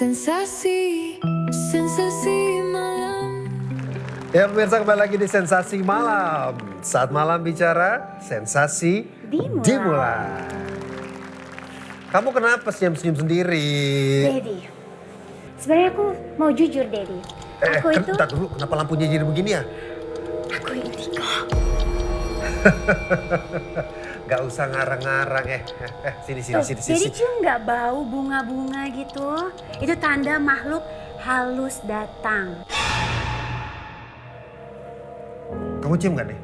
Sensasi, sensasi malam. Ya pemirsa, kembali lagi di Sensasi Malam. Saat malam bicara, sensasi dimulai. Kamu kenapa senyum-senyum sendiri? Daddy, sebenarnya aku mau jujur, Daddy. Aku itu... Bentar dulu, kenapa lampunya jadi begini ya? Aku indigo. Gak usah ngarang-ngarang sini. Jadi cium nggak bau bunga-bunga gitu? Itu tanda makhluk halus datang. Kamu cium gak nih?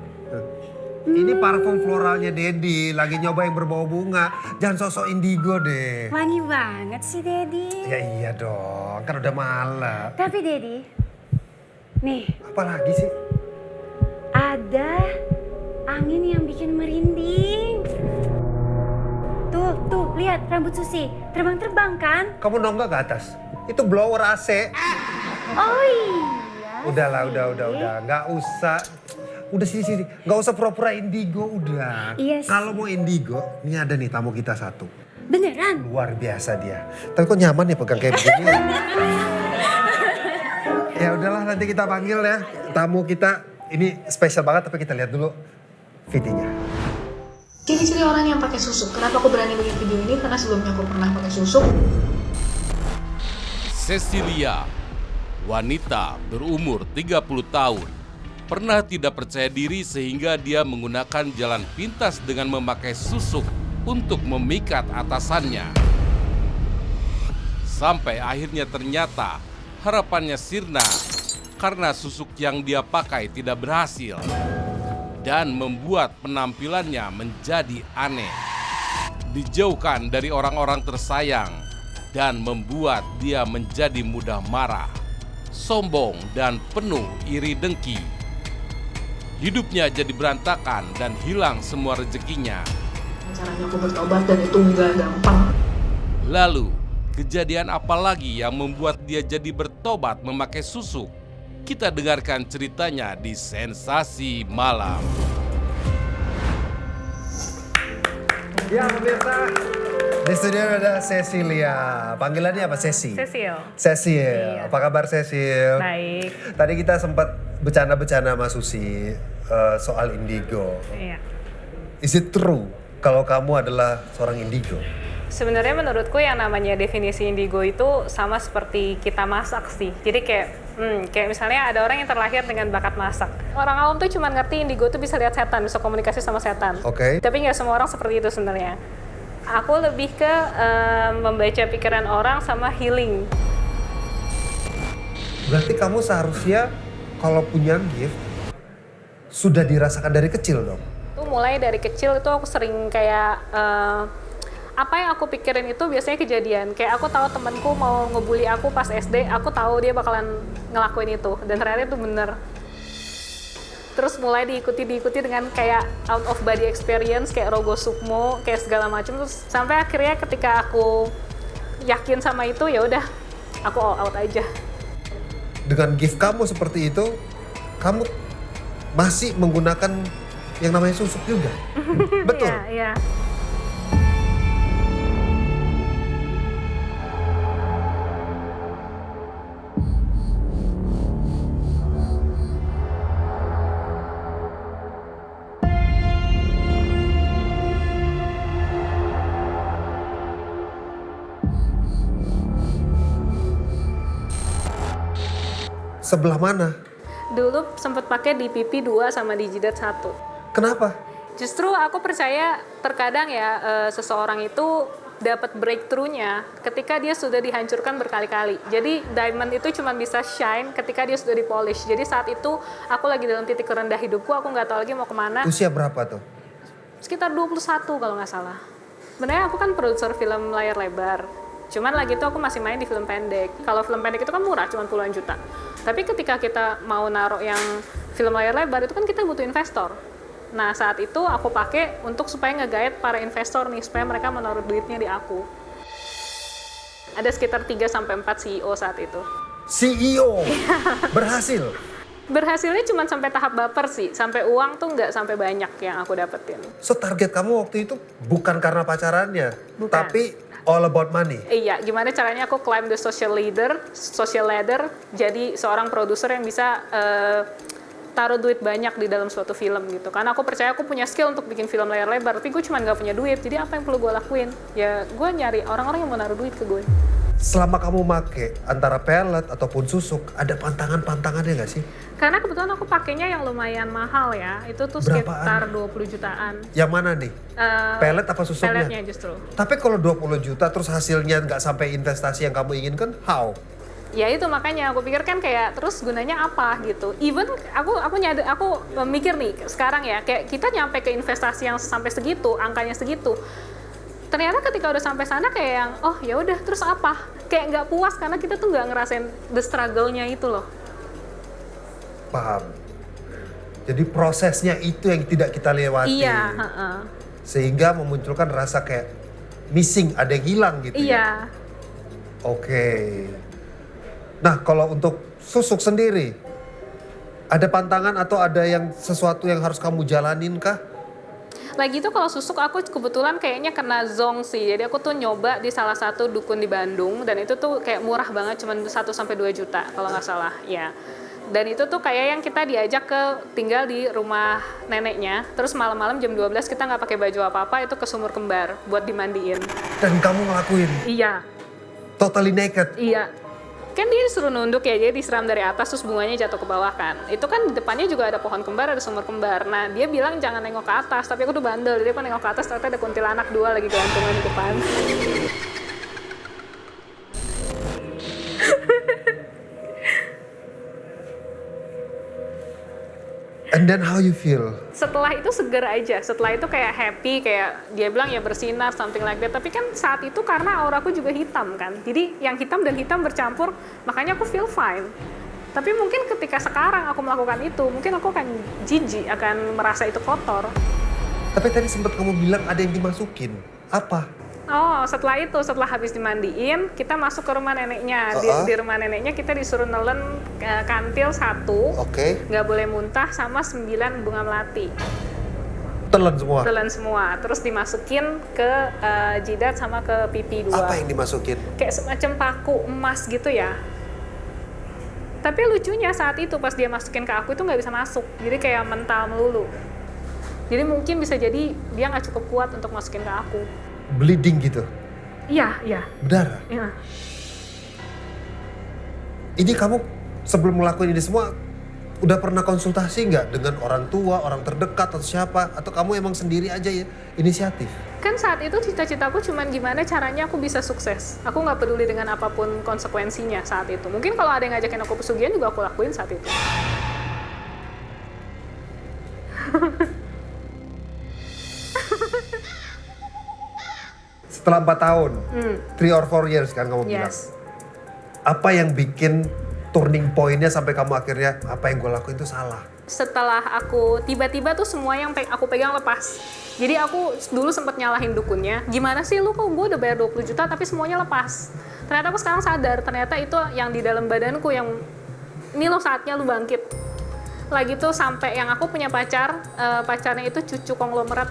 Ini parfum floralnya Dedi, lagi nyoba yang berbau bunga. Jangan sosok indigo deh. Wangi banget sih, Daddy. Ya iya dong, kan udah malam. Tapi Daddy, nih Apa lagi sih? ada angin yang bikin merinding. Tuh, lihat rambut Susi. Terbang-terbang kan? Kamu nongak ke atas? Itu blower AC. Oh iya. Udahlah, udah. Nggak usah. Udah sini. Nggak usah pura-pura indigo, udah. Iya sih. Kalau mau indigo, ini ada nih tamu kita satu. Beneran? Luar biasa dia. Tapi kok nyaman ya pegang kayak begini? Ya udahlah, nanti kita panggil ya tamu kita. Ini spesial banget, tapi kita lihat dulu videonya. Ciri-ciri orang yang pakai susuk. Kenapa aku berani bikin video ini? Karena sebelumnya aku pernah pakai susuk. Cecilia, wanita berumur 30 tahun, pernah tidak percaya diri sehingga dia menggunakan jalan pintas dengan memakai susuk untuk memikat atasannya. Sampai akhirnya ternyata harapannya sirna karena susuk yang dia pakai tidak berhasil dan membuat penampilannya menjadi aneh, dijauhkan dari orang-orang tersayang, dan membuat dia menjadi mudah marah, sombong, dan penuh iri dengki. Hidupnya jadi berantakan dan hilang semua rezekinya. Caranya aku bertobat dan itu nggak gampang. Lalu, kejadian apa lagi yang membuat dia jadi bertobat memakai susuk? Kita dengarkan ceritanya di Sensasi Malam. Ya pemirsa, di studio ada Cecilia. Panggilannya apa, Ceci? Cecil. Iya. Apa kabar, Cecil? Baik. Tadi kita sempat bercanda-bercanda sama Susi soal indigo. Iya. Is it true kalau kamu adalah seorang indigo? Sebenarnya menurutku yang namanya definisi indigo itu sama seperti kita masak sih. Jadi kayak misalnya ada orang yang terlahir dengan bakat masak. Orang awam tuh cuma ngerti indigo tuh bisa lihat setan, bisa komunikasi sama setan. Oke. Tapi nggak semua orang seperti itu sebenarnya. Aku lebih ke membaca pikiran orang sama healing. Berarti kamu seharusnya kalau punya gift sudah dirasakan dari kecil dong? Tuh mulai dari kecil itu aku sering kayak apa yang aku pikirin itu biasanya kejadian. Kayak aku tahu temanku mau ngebully aku pas SD, aku tahu dia bakalan ngelakuin itu. Dan ternyata itu bener. Terus mulai diikuti dengan kayak out of body experience, kayak Rogo Sukmo, kayak segala macam. Terus sampai akhirnya ketika aku yakin sama itu, ya udah, aku all out aja. Dengan gift kamu seperti itu, kamu masih menggunakan yang namanya susuk juga? Betul? Iya. Sebelah mana? Dulu sempet pakai di pipi 2 sama di jidat 1. Kenapa? Justru aku percaya terkadang ya seseorang itu dapat breakthrough-nya ketika dia sudah dihancurkan berkali-kali. Jadi diamond itu cuma bisa shine ketika dia sudah dipolish. Jadi saat itu aku lagi dalam titik terendah hidupku, aku nggak tahu lagi mau kemana. Usia berapa tuh? Sekitar 21 kalau nggak salah. Sebenarnya aku kan produser film layar lebar. Cuman lagi itu aku masih main di film pendek. Kalau film pendek itu kan murah, cuma puluhan juta. Tapi ketika kita mau naruh yang film layar lebar itu kan kita butuh investor. Nah saat itu aku pakai untuk supaya nge-guide para investor nih, supaya mereka menaruh duitnya di aku. Ada sekitar 3-4 CEO saat itu. CEO? Berhasil? Berhasilnya cuma sampai tahap baper sih, sampai uang tuh nggak sampai banyak yang aku dapetin. So target kamu waktu itu bukan karena pacarannya, Bukan. tapi All about money. Iya, gimana caranya aku climb the social ladder, jadi seorang produser yang bisa taruh duit banyak di dalam suatu film gitu. Karena aku percaya aku punya skill untuk bikin film layar lebar, tapi gue cuma nggak punya duit. Jadi apa yang perlu gue lakuin? Ya gue nyari orang-orang yang mau naruh duit ke gue. Selama kamu make antara pellet ataupun susuk, ada pantangannya nggak sih? Karena kebetulan aku pakainya yang lumayan mahal ya, itu tuh sekitar 20 jutaan. Yang mana nih? Pellet apa susuknya? Pelletnya justru. Tapi kalau 20 juta terus hasilnya nggak sampai investasi yang kamu inginkan, how? Ya itu makanya aku pikir kan kayak terus gunanya apa gitu. Even aku mikir nih sekarang ya, kayak kita nyampe ke investasi yang sampai segitu, angkanya segitu. Ternyata ketika udah sampai sana kayak yang oh ya udah terus apa? Kayak nggak puas karena kita tuh nggak ngerasain the struggle-nya itu loh. Paham. Jadi prosesnya itu yang tidak kita lewati. Iya. Sehingga memunculkan rasa kayak missing, ada yang hilang gitu Iya. ya. Oke. Nah kalau untuk susuk sendiri, ada pantangan atau ada yang sesuatu yang harus kamu jalanin kah? Lagi itu kalau susuk aku kebetulan kayaknya kena zong sih. Jadi aku tuh nyoba di salah satu dukun di Bandung dan itu tuh kayak murah banget, cuma 1-2 juta kalau nggak salah ya. Dan itu tuh kayak yang kita diajak ke tinggal di rumah neneknya, terus malam-malam jam 12 kita nggak pakai baju apa-apa, itu ke sumur kembar buat dimandiin. Dan kamu ngelakuin? Iya. Totally naked? Iya. Kan dia disuruh nunduk ya, jadi disiram dari atas terus bunganya jatuh ke bawah kan. Itu kan di depannya juga ada pohon kembar, ada sumur kembar. Nah dia bilang jangan nengok ke atas, tapi aku tuh bandel. Jadi aku nengok ke atas ternyata ada kuntilanak 2 lagi gantungan di depan. And then how you feel? Setelah itu seger aja, setelah itu kayak happy, kayak dia bilang ya bersinar, something like that. Tapi kan saat itu karena auraku juga hitam kan, jadi yang hitam dan hitam bercampur, makanya aku feel fine. Tapi mungkin ketika sekarang aku melakukan itu, mungkin aku akan jijik, akan merasa itu kotor. Tapi tadi sempat kamu bilang ada yang dimasukin. Apa? Oh, setelah itu, setelah habis dimandiin, kita masuk ke rumah neneknya. Di rumah neneknya kita disuruh nelen kantil 1, nggak boleh muntah, sama 9 bunga melati. Telan semua? Telan semua, terus dimasukin ke jidat sama ke pipi 2. Apa yang dimasukin? Kayak semacam paku emas gitu ya. Tapi lucunya saat itu pas dia masukin ke aku itu nggak bisa masuk, jadi kayak mental melulu. Jadi mungkin bisa jadi dia nggak cukup kuat untuk masukin ke aku. Bleeding gitu? Iya. Berdarah? Iya. Ini kamu sebelum ngelakuin ini semua udah pernah konsultasi nggak dengan orang tua, orang terdekat atau siapa? Atau kamu emang sendiri aja ya inisiatif? Kan saat itu cita-citaku cuman gimana caranya aku bisa sukses. Aku nggak peduli dengan apapun konsekuensinya saat itu. Mungkin kalau ada yang ngajakin aku pesugihan juga aku lakuin saat itu. Setelah 4 tahun, 3 or 4 years kan kamu bilang. Yes. Apa yang bikin turning point-nya sampai kamu akhirnya apa yang gue lakuin itu salah? Setelah aku tiba-tiba tuh semua yang aku pegang lepas. Jadi aku dulu sempat nyalahin dukunnya. Gimana sih lu kok gue udah bayar 20 juta tapi semuanya lepas. Ternyata aku sekarang sadar, ternyata itu yang di dalam badanku yang ini lo saatnya lu bangkit. Lagi tuh sampai yang aku punya pacar, pacarnya itu cucu konglomerat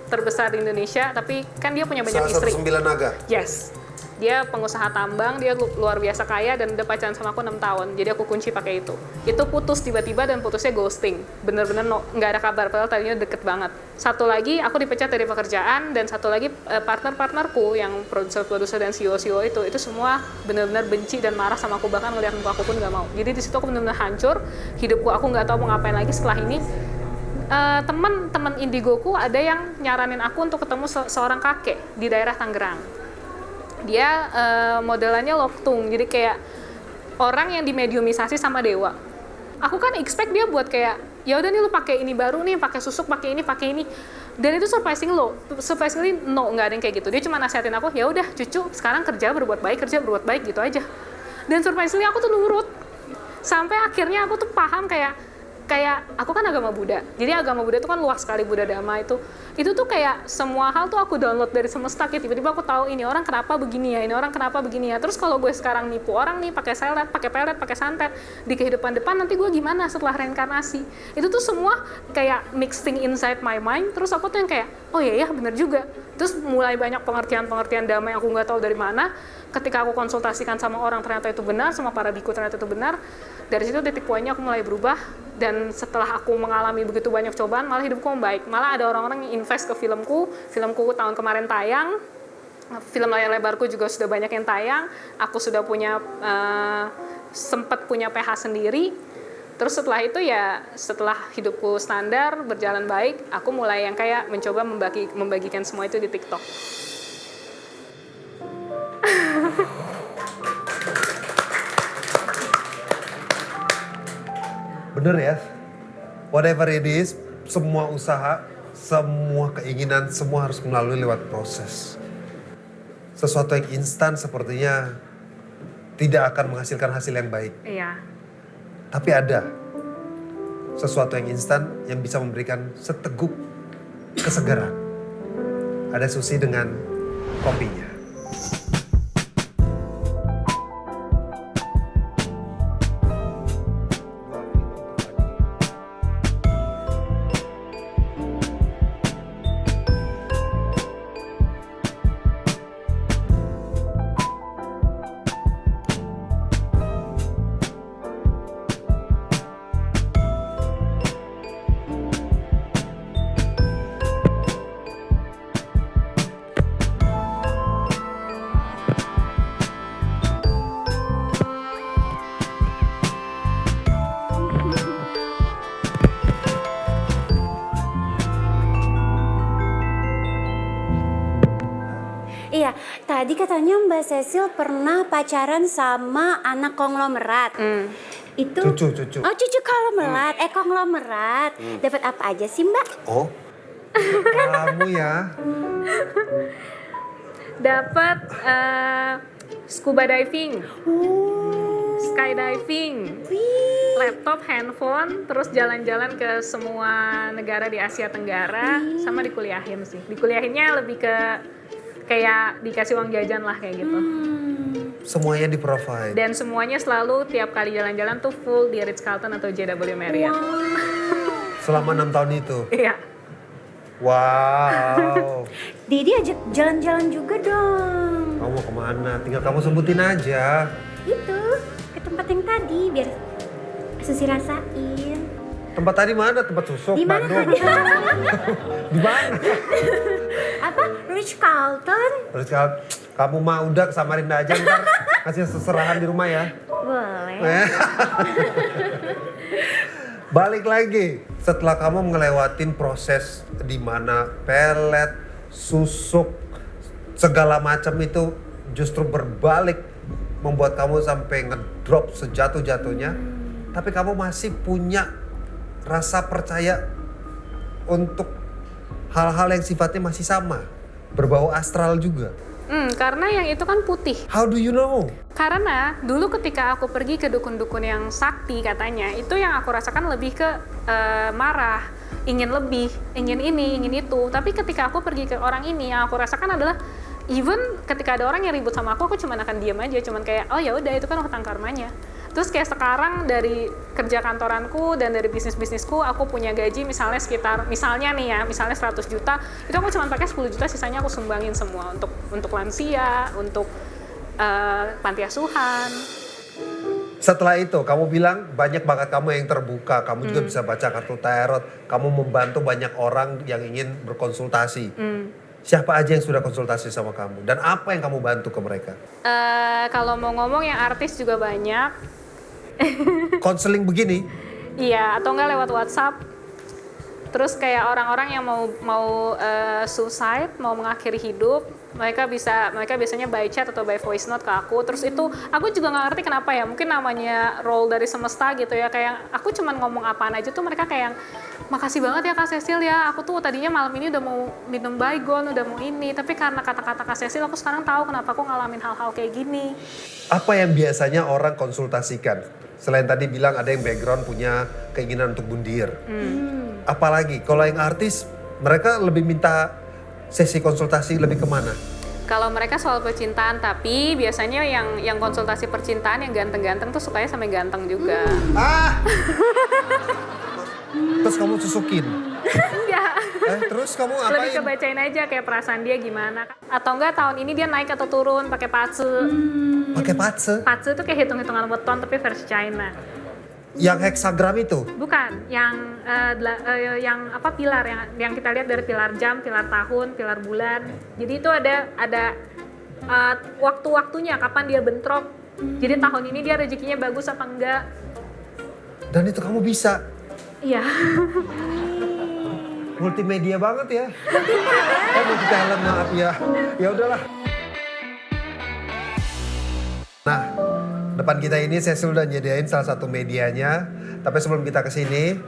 terbesar di Indonesia, tapi kan dia punya banyak istri. Salah satu 9 naga? Yes. Dia pengusaha tambang, dia luar biasa kaya dan udah pacaran sama aku 6 tahun. Jadi aku kunci pakai itu. Itu putus tiba-tiba dan putusnya ghosting. Bener-bener nggak ada kabar, padahal tadinya deket banget. Satu lagi, aku dipecat dari pekerjaan, dan satu lagi partner-partnerku yang produser-produser dan CEO-CEO itu semua bener-bener benci dan marah sama aku, bahkan ngeliat muka aku pun nggak mau. Jadi di situ aku bener-bener hancur, hidupku aku nggak tahu mau ngapain lagi setelah ini. Teman-teman indigoku ada yang nyaranin aku untuk ketemu seorang kakek di daerah Tangerang. Dia modelannya loktung, jadi kayak orang yang dimediumisasi sama dewa. Aku kan expect dia buat kayak ya udah nih lu pakai ini baru nih, pakai susuk, pakai ini. Dan itu surprisingly no, nggak ada yang kayak gitu. Dia cuma nasihatin aku, ya udah cucu sekarang kerja berbuat baik gitu aja. Dan surprisingly aku tuh nurut. Sampai akhirnya aku tuh paham kayak aku kan agama Buddha, jadi agama Buddha itu kan luas sekali, Buddha Dhamma itu tuh kayak semua hal tuh aku download dari semesta, gitu. Tiba-tiba aku tahu ini orang kenapa begini ya, ini orang kenapa begini ya. Terus kalau gue sekarang nipu orang nih pakai selet, pakai pelet, pakai santet di kehidupan depan, nanti gue gimana setelah reinkarnasi? Itu tuh semua kayak mixing inside my mind. Terus aku tuh yang kayak oh iya ya bener juga. Terus mulai banyak pengertian-pengertian damai yang aku nggak tahu dari mana. Ketika aku konsultasikan sama orang ternyata itu benar, sama para biku ternyata itu benar. Dari situ titik poinnya aku mulai berubah. Dan setelah aku mengalami begitu banyak cobaan, malah hidupku membaik. Malah ada orang-orang yang invest ke filmku tahun kemarin tayang. Film layar lebarku juga sudah banyak yang tayang. Aku sudah punya, sempat punya PH sendiri. Terus setelah itu ya, setelah hidupku standar, berjalan baik, aku mulai yang kayak mencoba membagikan semua itu di TikTok. Bener ya, whatever it is, semua usaha, semua keinginan, semua harus melalui lewat proses. Sesuatu yang instan sepertinya tidak akan menghasilkan hasil yang baik. Iya. Tapi ada sesuatu yang instan yang bisa memberikan seteguk kesegaran. Ada Susi dengan kopinya. Iya, tadi katanya Mbak Cecil pernah pacaran sama anak konglomerat. Itu Cucu. Oh, cucu konglomerat. Konglomerat. Dapat apa aja sih, Mbak? Oh, kamu ya. Dapat scuba diving, skydiving, laptop, handphone, terus jalan-jalan ke semua negara di Asia Tenggara, sama dikuliahin sih. Dikuliahinnya lebih ke kayak dikasih uang jajan lah kayak gitu. Semuanya di-provide. Dan semuanya selalu tiap kali jalan-jalan tuh full di Ritz-Carlton atau JW Marriott. Selama 6 tahun itu. Iya. Wow. Didi ajak jalan-jalan juga dong. Kamu mau kemana? Tinggal kamu sebutin aja. Itu, ke tempat yang tadi biar Susi rasain. Tempat tadi mana? Tempat susuk, Di mana Bandung. tadi? Di mana? Apa? Ritz-Carlton? Terus kamu mah udah ke Samarinda aja ntar kasih seserahan di rumah ya. Boleh. Balik lagi, setelah kamu ngelewatin proses di mana pelet, susuk, segala macam itu justru berbalik membuat kamu sampai ngedrop sejatuh-jatuhnya, tapi kamu masih punya rasa percaya untuk hal-hal yang sifatnya masih sama, berbau astral juga. Karena yang itu kan putih. How do you know? Karena dulu ketika aku pergi ke dukun-dukun yang sakti katanya, itu yang aku rasakan lebih ke marah, ingin lebih, ingin ini, ingin itu. Tapi ketika aku pergi ke orang ini, yang aku rasakan adalah even ketika ada orang yang ribut sama aku cuma akan diam aja, cuman kayak oh ya udah itu kan hutang karmanya. Terus kayak sekarang dari kerja kantoranku dan dari bisnisku aku punya gaji misalnya misalnya 100 juta, itu aku cuma pakai 10 juta, sisanya aku sumbangin semua untuk lansia, untuk panti asuhan. Setelah itu kamu bilang banyak bakat kamu yang terbuka, kamu juga bisa baca kartu tarot, kamu membantu banyak orang yang ingin berkonsultasi. Siapa aja yang sudah konsultasi sama kamu dan apa yang kamu bantu ke mereka? Kalau mau ngomong yang artis juga banyak. Konseling begini? Iya, atau enggak lewat WhatsApp. Terus kayak orang-orang yang mau suicide, mau mengakhiri hidup, mereka biasanya by chat atau by voice note ke aku. Terus itu aku juga nggak ngerti kenapa ya, mungkin namanya role dari semesta gitu ya, kayak aku cuman ngomong apaan aja tuh mereka kayak makasih banget ya Kak Cecil ya, aku tuh tadinya malam ini udah mau minum baygon, udah mau ini, tapi karena kata-kata Kak Cecil aku sekarang tahu kenapa aku ngalamin hal-hal kayak gini. Apa yang biasanya orang konsultasikan? Selain tadi bilang ada yang background punya keinginan untuk bundir. Apalagi kalau yang artis, mereka lebih minta sesi konsultasi lebih kemana? Kalau mereka soal percintaan, tapi biasanya yang konsultasi percintaan yang ganteng-ganteng tuh sukanya sama yang ganteng juga. Ah! Terus kamu susukin? Enggak. Terus kamu Lebih apain? kebacain aja kayak perasaan dia gimana. Atau enggak tahun ini dia naik atau turun pakai patsu. Pakai patse? Patsu itu kayak hitung-hitungan weton tapi versi China. Yang heksagram itu? Bukan, yang apa pilar yang kita lihat dari pilar jam, pilar tahun, pilar bulan. Jadi itu ada waktu-waktunya kapan dia bentrok. Jadi tahun ini dia rezekinya bagus apa enggak? Dan itu kamu bisa? Iya. Multimedia banget ya. Multi talent, maaf ya. Ya udahlah. Nah, depan kita ini saya sudah nyediain salah satu medianya. Tapi sebelum kita ke sini,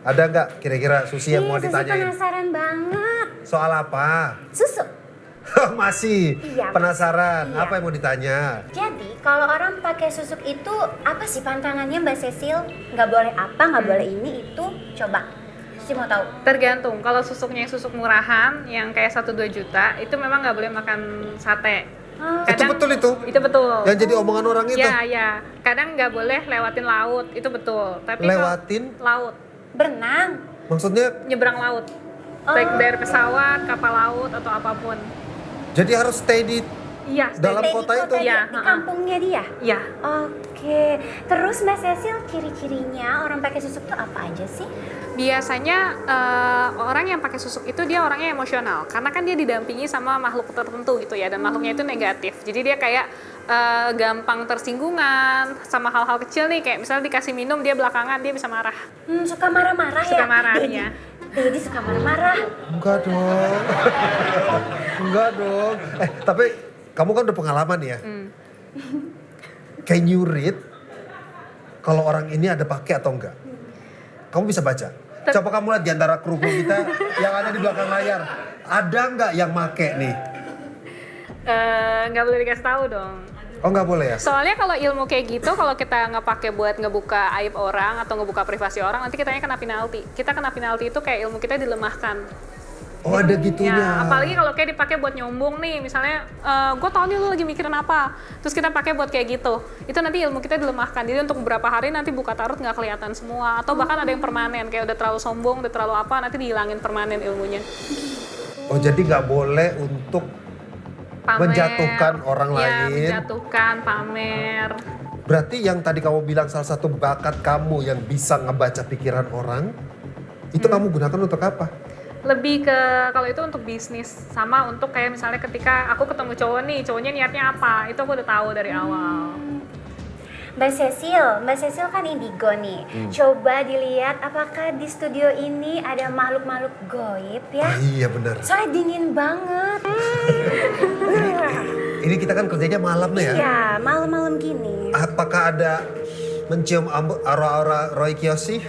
ada nggak kira-kira Susi yang mau Susi ditanyain? penasaran banget. Soal apa? Susu. Masih Iya, penasaran. iya. Apa yang mau ditanya? Jadi kalau orang pakai susuk itu apa sih pantangannya Mbak Cecil? Nggak boleh apa, nggak boleh ini itu. Coba, Susi mau tahu. Tergantung. Kalau susuknya yang susuk murahan yang kayak 1-2 juta itu memang nggak boleh makan sate. Itu betul itu? Itu betul. Yang jadi omongan orang itu? Ya. Kadang nggak boleh lewatin laut, itu betul. Tapi Lewatin? laut, Berenang. Maksudnya nyebrang laut. Baik dari pesawat, kapal laut atau apapun. jadi harus stay di Iya, dalam Stay di kota itu? Iya, di kampungnya dia. Iya. Oke. Terus Mbak Cecil ciri-cirinya orang pakai susuk itu apa aja sih? Biasanya orang yang pakai susuk itu dia orangnya emosional karena kan dia didampingi sama makhluk tertentu gitu ya, dan makhluknya itu negatif. Jadi dia kayak gampang tersinggungan sama hal-hal kecil nih, kayak misalnya dikasih minum dia belakangan dia bisa marah. Suka marah-marah ya? Suka marah, Dedi. ya. Dedi suka marah-marah. Enggak dong. Enggak dong. Tapi kamu kan udah pengalaman ya. Can you read kalau orang ini ada pakai atau enggak? Kamu bisa baca. Coba kamu lihat di antara kru kita yang ada di belakang layar. Ada enggak yang make nih? Nggak boleh dikasih tahu dong. Oh enggak boleh ya? Soalnya kalau ilmu kayak gitu, kalau kita nggak pakai buat ngebuka aib orang atau ngebuka privasi orang, nanti kitanya kena penalti. Kita kena penalti itu kayak ilmu kita dilemahkan. Oh ada gitunya. Ya, apalagi kalau kayak dipakai buat nyombong nih, misalnya, gue tau nih lu lagi mikirin apa, terus kita pakai buat kayak gitu, itu nanti ilmu kita dilemahkan. Jadi untuk beberapa hari nanti buka tarot nggak kelihatan semua, atau bahkan ada yang permanen, kayak udah terlalu sombong, udah terlalu apa, nanti dihilangin permanen ilmunya. Oh jadi nggak boleh untuk menjatuhkan orang ya, lain. Menjatuhkan, pamer. Berarti yang tadi kamu bilang salah satu bakat kamu yang bisa ngebaca pikiran orang, itu kamu gunakan untuk apa? Lebih ke kalau itu untuk bisnis, sama untuk kayak misalnya ketika aku ketemu cowok nih, cowoknya niatnya apa, itu aku udah tahu dari awal. Mbak Cecil kan indigo nih. Coba dilihat apakah di studio ini ada makhluk-makhluk goib ya? Ah, iya benar. Soalnya dingin banget. Ini kita kan kerjanya malam nih ya. Iya, malam-malam gini. Apakah ada mencium aura-aura Roy Kiyoshi?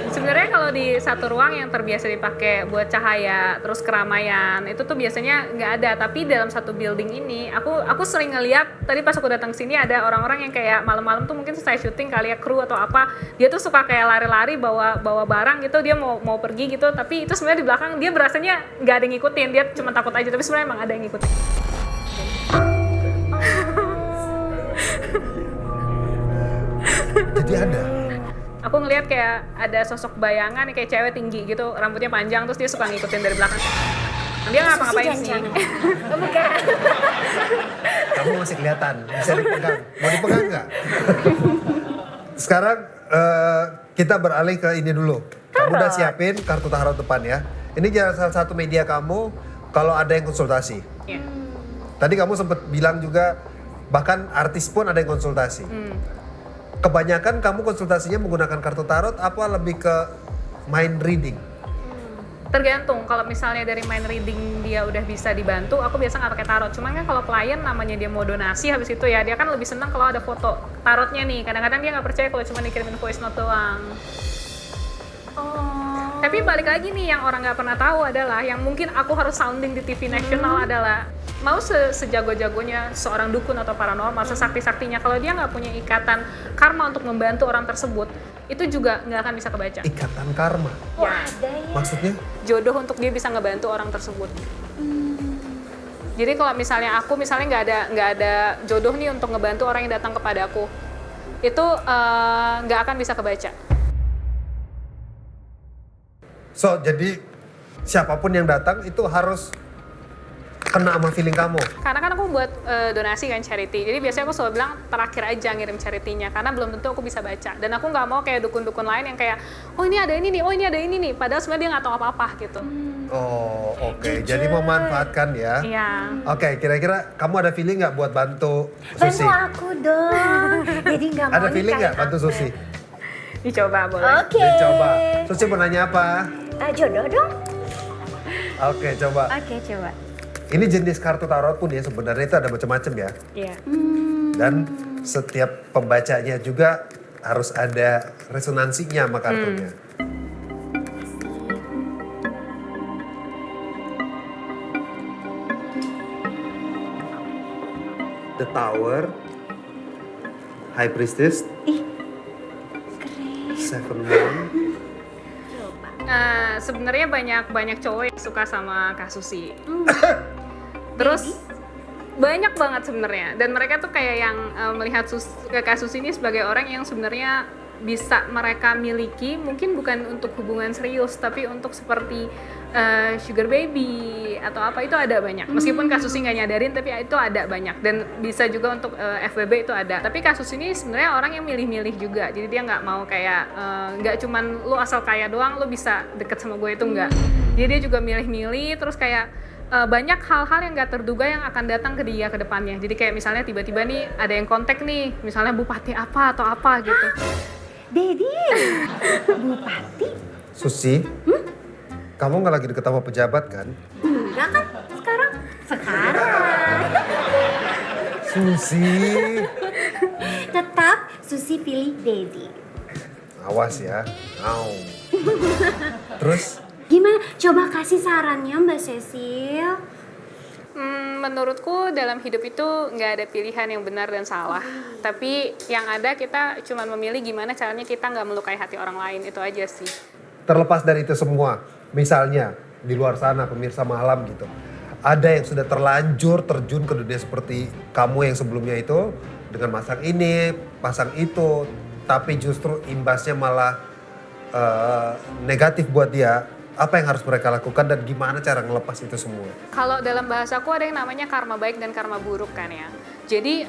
Sebenarnya kalau di satu ruang yang terbiasa dipakai buat cahaya terus keramaian itu tuh biasanya nggak ada, tapi dalam satu building ini aku sering ngeliat tadi pas aku datang sini ada orang-orang yang kayak malam-malam tuh mungkin selesai syuting kali ya, kru atau apa, dia tuh suka kayak lari-lari bawa barang gitu, dia mau pergi gitu, tapi itu sebenarnya di belakang dia berasanya nggak ada yang ngikutin, dia cuma takut aja, tapi sebenarnya emang ada yang ngikutin. Jadi ada. Aku ngelihat kayak ada sosok bayangan kayak cewek tinggi gitu, rambutnya panjang, terus dia suka ngikutin dari belakang. Dia ngapa-ngapain sih? Oh, bukan. Kamu masih kelihatan, bisa dipegang. Mau dipegang nggak? Sekarang kita beralih ke ini dulu. Kamu udah siapin kartu tarot depan ya. Ini salah satu media kamu kalau ada yang konsultasi. Iya. Tadi kamu sempat bilang juga bahkan artis pun ada yang konsultasi. Kebanyakan kamu konsultasinya menggunakan kartu tarot apa lebih ke mind reading? Tergantung, kalau misalnya dari mind reading dia udah bisa dibantu, aku biasa nggak pakai tarot. Cuman kan kalau klien namanya dia mau donasi habis itu ya, dia kan lebih senang kalau ada foto tarotnya nih. Kadang-kadang dia nggak percaya kalau cuma dikirimin voice note doang. Tapi balik lagi nih, yang orang nggak pernah tahu adalah, yang mungkin aku harus sounding di TV nasional adalah, mau sejago-jagonya seorang dukun atau paranormal, sesakti-saktinya, kalau dia nggak punya ikatan karma untuk membantu orang tersebut, itu juga nggak akan bisa kebaca. Ikatan karma. Wah, ada ya. Maksudnya? Jodoh untuk dia bisa ngebantu orang tersebut. Jadi kalau misalnya aku nggak ada jodoh nih untuk ngebantu orang yang datang kepada aku, itu nggak akan bisa kebaca. So, jadi siapapun yang datang itu harus kena sama feeling kamu. Karena kan aku buat donasi kan charity, jadi biasanya aku selalu bilang terakhir aja ngirim charity-nya, karena belum tentu aku bisa baca. Dan aku nggak mau kayak dukun-dukun lain yang kayak, oh ini ada ini nih, oh ini ada ini nih, padahal sebenarnya dia nggak tahu apa-apa gitu. Oh, oke. Jadi memanfaatkan ya. Iya. Oke, kira-kira kamu ada feeling nggak buat bantu Susi? Bantu aku dong. Jadi nggak mau Ada feeling nggak nikahin bantu aku. Susi? Dicoba boleh. Oke. Dicoba. Susi mau nanya apa? Jodoh dong. Oke, coba. Oke, coba. Ini jenis kartu tarot pun ya sebenarnya itu ada macam-macam ya. Iya. Dan setiap pembacanya juga harus ada resonansinya sama kartunya. The Tower, High Priestess, Seven Wand. Sebenarnya banyak cowok yang suka sama Kak Susi. Terus banyak banget sebenarnya, dan mereka tuh kayak yang melihat Kak Susi ini sebagai orang yang sebenarnya bisa mereka miliki, mungkin bukan untuk hubungan serius, tapi untuk seperti sugar baby atau apa, itu ada banyak. Meskipun Kak Susi nggak nyadarin, tapi itu ada banyak, dan bisa juga untuk FWB itu ada. Tapi Kak Susi ini sebenarnya orang yang milih-milih juga, jadi dia nggak mau kayak nggak cuman lu asal kaya doang lu bisa deket sama gue, itu nggak. Jadi dia juga milih-milih, terus kayak banyak hal-hal yang nggak terduga yang akan datang ke dia ke depannya. Jadi kayak misalnya tiba-tiba nih ada yang kontak nih, misalnya bupati apa atau apa gitu. Dedi, bupati? Susi, kamu nggak lagi deket sama pejabat kan? Enggak kan sekarang? Sekarang. Susi, Tetap Susi pilih Dedi. awas ya. Au. Terus? Gimana? Coba kasih sarannya Mbak Cecil. Menurutku dalam hidup itu nggak ada pilihan yang benar dan salah. Tapi yang ada kita cuma memilih gimana caranya kita nggak melukai hati orang lain, itu aja sih. Terlepas dari itu semua, misalnya di luar sana pemirsa malam gitu, ada yang sudah terlanjur terjun ke dunia seperti kamu yang sebelumnya itu dengan pasang ini, pasang itu, tapi justru imbasnya malah negatif buat dia. Apa yang harus mereka lakukan dan gimana cara ngelepas itu semua? Kalau dalam bahasaku ada yang namanya karma baik dan karma buruk kan ya. Jadi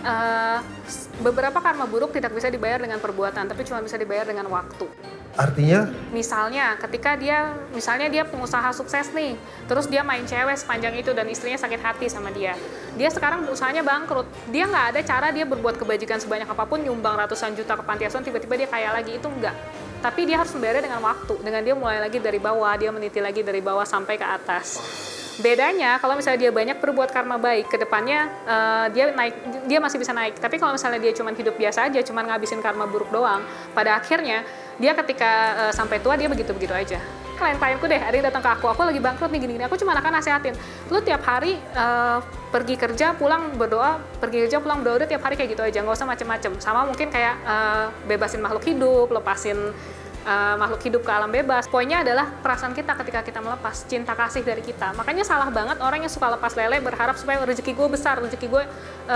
beberapa karma buruk tidak bisa dibayar dengan perbuatan, tapi cuma bisa dibayar dengan waktu. Artinya? Misalnya ketika dia pengusaha sukses nih, terus dia main cewek sepanjang itu dan istrinya sakit hati sama dia. Dia sekarang usahanya bangkrut, dia nggak ada cara dia berbuat kebajikan sebanyak apapun, nyumbang ratusan juta ke panti asuhan, tiba-tiba dia kaya lagi, itu enggak. Tapi dia harus membayarnya dengan waktu, dengan dia mulai lagi dari bawah, dia meniti lagi dari bawah sampai ke atas. Bedanya kalau misalnya dia banyak berbuat karma baik, ke depannya dia masih bisa naik. Tapi kalau misalnya dia cuma hidup biasa aja, cuma ngabisin karma buruk doang, pada akhirnya dia ketika sampai tua dia begitu-begitu aja. Klien-klienku deh, ada yang datang ke aku lagi bangkrut nih gini-gini, aku cuma akan nasehatin, lu tiap hari pergi kerja pulang berdoa, udah tiap hari kayak gitu aja, nggak usah macem-macem. Sama mungkin kayak bebasin makhluk hidup, lepasin makhluk hidup ke alam bebas. Poinnya adalah perasaan kita ketika kita melepas, cinta kasih dari kita. Makanya salah banget orang yang suka lepas lele berharap supaya rezeki gue besar, rezeki gue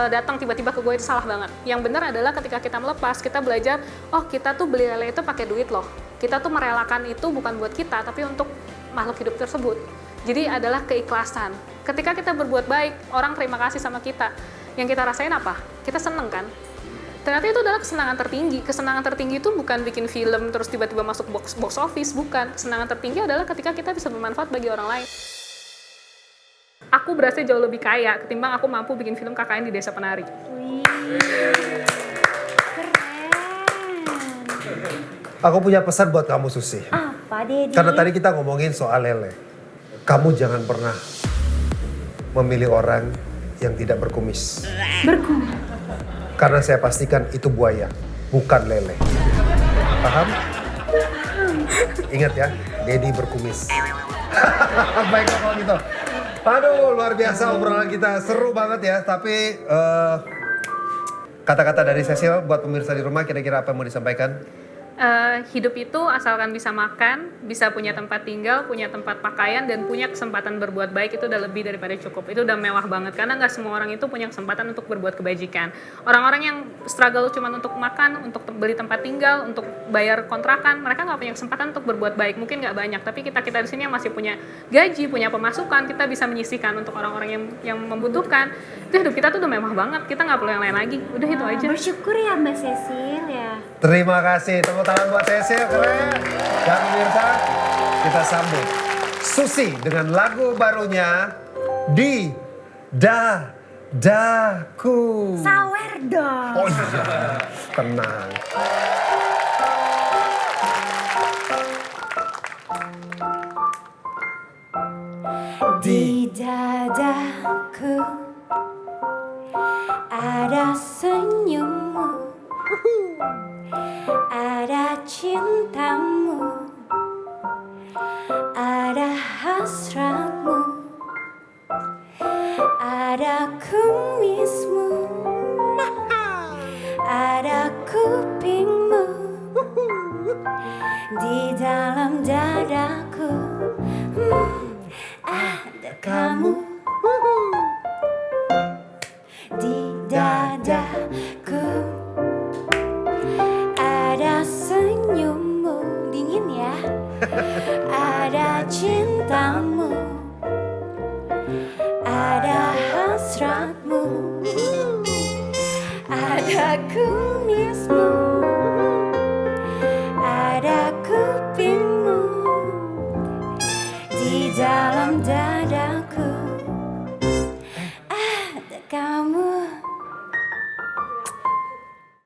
datang tiba-tiba ke gue, itu salah banget. Yang benar adalah ketika kita melepas, kita belajar, oh kita tuh beli lele itu pakai duit loh. Kita tuh merelakan itu bukan buat kita, tapi untuk makhluk hidup tersebut. Jadi adalah keikhlasan. Ketika kita berbuat baik, orang terima kasih sama kita. Yang kita rasain apa? Kita seneng kan? Ternyata itu adalah kesenangan tertinggi. Kesenangan tertinggi itu bukan bikin film terus tiba-tiba masuk box office, bukan. Kesenangan tertinggi adalah ketika kita bisa bermanfaat bagi orang lain. Aku berasa jauh lebih kaya ketimbang aku mampu bikin film KKN di Desa Penari. Wih, keren. Aku punya pesan buat kamu Susi. Apa Dedi? Karena tadi kita ngomongin soal lele. Kamu jangan pernah memilih orang yang tidak berkumis. Berkumis. Karena saya pastikan itu buaya, bukan lele. Paham? Ingat ya, Dedi berkumis. Baiklah kalau gitu. Aduh, luar biasa obrolan kita. Seru banget ya, tapi kata-kata dari Cecil buat pemirsa di rumah kira-kira apa yang mau disampaikan? Hidup itu asalkan bisa makan, bisa punya tempat tinggal, punya tempat pakaian, dan punya kesempatan berbuat baik, itu udah lebih daripada cukup. Itu udah mewah banget, karena nggak semua orang itu punya kesempatan untuk berbuat kebajikan. Orang-orang yang struggle cuma untuk makan, untuk beli tempat tinggal, untuk bayar kontrakan, mereka nggak punya kesempatan untuk berbuat baik. Mungkin nggak banyak, tapi kita di sini yang masih punya gaji, punya pemasukan, kita bisa menyisihkan untuk orang-orang yang membutuhkan. Itu hidup kita tuh udah mewah banget, kita nggak perlu yang lain lagi. Udah itu aja. Bersyukur ya Mbak Cecil ya. Terima kasih, tepuk tangan buat Cecil, keren. Dan pemirsa, kita sambut Susi dengan lagu barunya Di Dadaku. Sawer dong. Oh iya, tenang. Di dadaku ada senyummu, ada cintamu, ada hasratmu, ada kumismu, ada kupingmu di dalam dadaku. Ada kamu di dadaku, ada senyummu, dingin ya, ada cintamu, ada hasratmu, ada kumismu, ada kupingmu di dalam